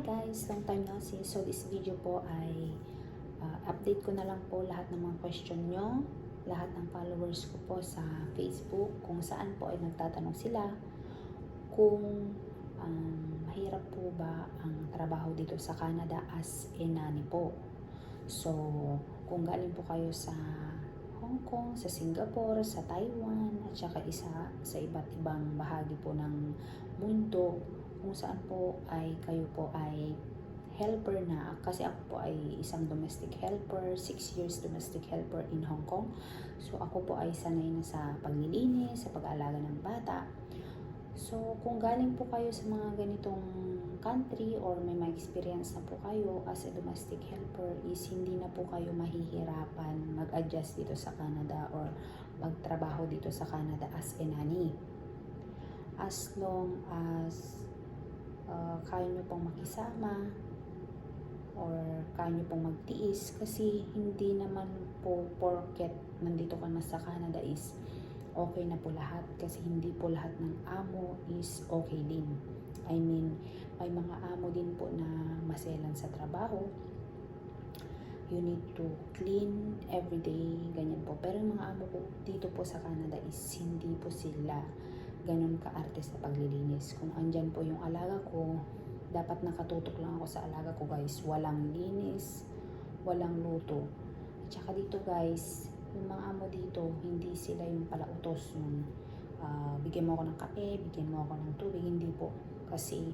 guys, long time no see. So this video po ay update ko na lang po lahat ng mga question nyo, lahat ng followers ko po sa Facebook, kung saan po ay nagtatanong sila kung mahirap po ba ang trabaho dito sa Canada as a nanny po. So kung galing po kayo sa Hong Kong, sa Singapore, sa Taiwan, at saka sa iba't ibang bahagi po ng mundo, kung saan po ay kayo po ay helper na, kasi ako po ay isang domestic helper, 6 years domestic helper in Hong Kong. So ako po ay sanay na sa paglilinis, sa pag-aalaga ng bata. So kung galing po kayo sa mga ganitong country or may experience na po kayo as a domestic helper, is hindi na po kayo mahihirapan mag-adjust dito sa Canada or magtrabaho dito sa Canada as a nanny. As long as kaya nyo pong makisama or kaya nyo pong magtiis, kasi hindi naman po porket nandito ka na sa Canada is okay na po lahat, kasi hindi po lahat ng amo is okay din. I mean, may mga amo din po na maselan sa trabaho. You need to clean every day, ganyan po. Pero yung mga amo po dito po sa Canada is hindi po sila ganun ka-arte sa paglilinis. Kung andyan po yung alaga ko, dapat nakatutok lang ako sa alaga ko, guys. Walang linis, walang luto. At saka dito, guys, yung mga amo dito, hindi sila yung palautos yung bigyan mo ako ng kape, bigyan mo ako ng tubig. Hindi po. Kasi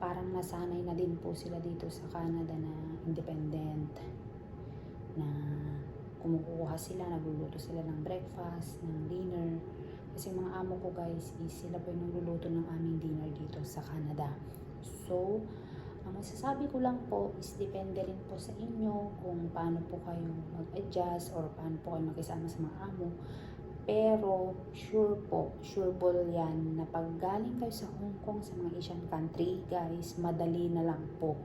parang nasanay na din po sila dito sa Canada na independent, na kumukuha sila, nagluluto sila ng breakfast, ng dinner. Kasi mga amo ko, guys, is sila po yung nagluluto ng aming dinner dito sa Canada. So, ang masasabi ko lang po is depende rin po sa inyo kung paano po kayo mag-adjust or paano po kayo makisama sa mga amo. Pero sure po, sure ball yan na pag galing kayo sa Hong Kong, sa mga Asian country, guys, madali na lang po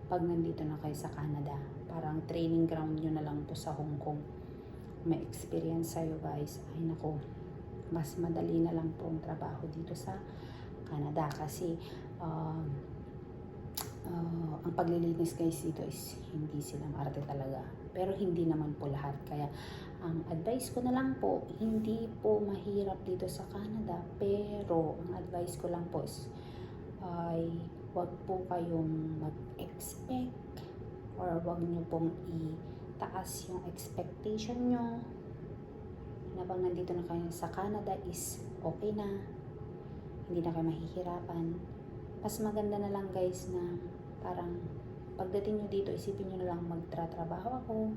pag nandito na kayo sa Canada. Parang training ground nyo na lang po sa Hong Kong. May experience sa'yo, guys. Ay nako, mas madali na lang po ang trabaho dito sa Canada, kasi ang paglilinis, guys, dito is hindi sila maarte talaga, pero hindi naman po lahat. Kaya ang advice ko na lang po, hindi po mahirap dito sa Canada, pero ang advice ko lang po is ay wag po kayong mag-expect or wag nyo pong itaas yung expectation nyo na bang nandito na kayo sa Canada is okay na, hindi na kayo mahihirapan. Mas maganda na lang, guys, na parang pagdating nyo dito, isipin nyo na lang magtratrabaho ako.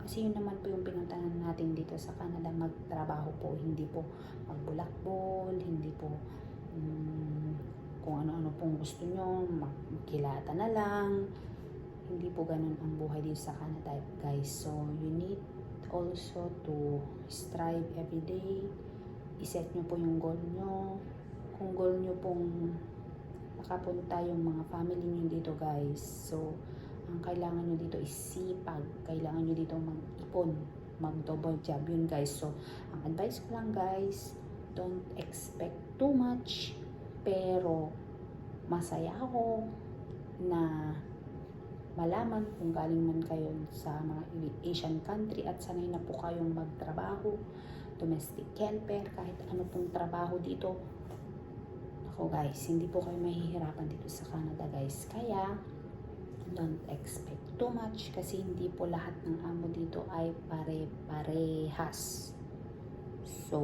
Kasi yun naman po yung pinuntahan natin dito sa Canada, magtrabaho po, hindi po magbulakbol, hindi po kung ano-ano pong gusto nyo, magkilata na lang. Hindi po ganun ang buhay dito sa Canada, guys. So you need also to strive every day. Iset nyo po yung goal nyo. Kung goal nyo pong makapunta yung mga family nyo dito, guys, so ang kailangan nyo dito is sipag. Kailangan nyo dito mag-ipon, mag-double job yun, guys. So ang advice ko lang, guys, don't expect too much, pero masaya ako na malaman kung galing man kayo sa mga Asian country at sanay na po kayong magtrabaho, domestic helper, kahit ano pong trabaho dito. Ako, guys, hindi po kayo mahihirapan dito sa Canada, guys. Kaya don't expect too much, kasi hindi po lahat ng amo dito ay pare-parehas. So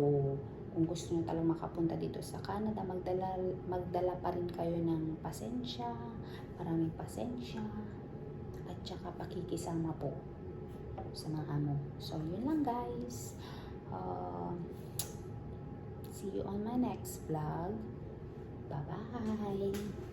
kung gusto nyo talagang makapunta dito sa Canada, magdala pa rin kayo ng pasensya, maraming pasensya, at saka pakikisama po sa mga amo. So yun lang, guys. See you on my next vlog. Bye-bye!